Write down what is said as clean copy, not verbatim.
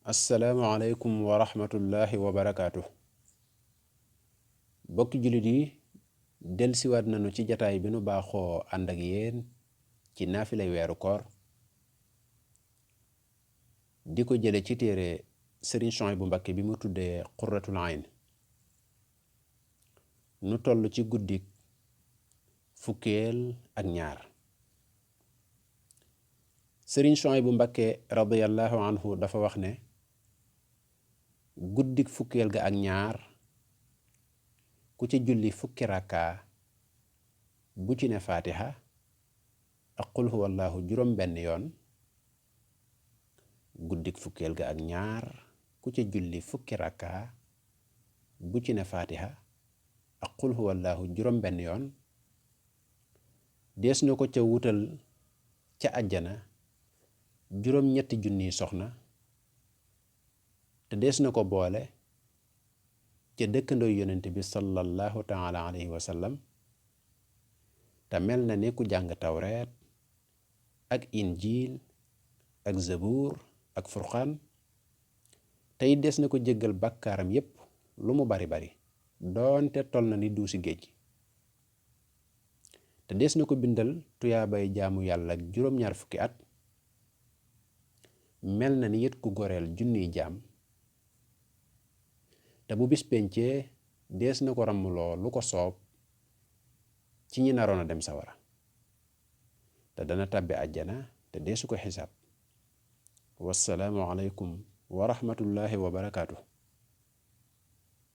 assalaamu wa rahmatullahi wa barakaatu. bokki jullit yi delsiwaat nañu ci jataay bi nu baaxoo ànd ak yéen ci naafilay weeru koor di ko jële ci téere Sëriñ Suhaybu Mbakke bi mu tuddee Qurratul Ayn. nu toll ci guddik fukkeel ak ñaar. Sëriñ Suhaybu Mbakke radiyallahu anhu dafa wax ne guddik fukkeel ga ak ñaar ku ci julli fukki rakkaa bu ci ne faatiha ak qul huwallahu juróom benn yoon. guddik fukkeel ga ak ñaar ku ci julli fukki rakkaa bu ci ne faatiha ak qul huwallahu juróom benn yoon dees na ko ca wutal ca àjjana juróom ñetti junniy soxna te dees na ko boole ca dëkkandoo yonent bi sallallahu taala alayhi wa sallam te mel na ni ku jàng tawreet ak injiil ak zabuur ak furqaan tey des na ko jéggal bakkaaram yépp lu mu bari bari doonte tol na ni duusi géej te des na ko bindal tuyaabay jaamu yàlla ak juróom-ñaar fukki at mel na ni it ku goreel junniy jaam te bu bis pencee dees na ko ràmmloo lu ko soob ci ñi naroon a dem sawara te dana tàbbi àjjana te deesu ko xisaab. wassalaamu aleykum wa rahmatullahi wa barakaatu.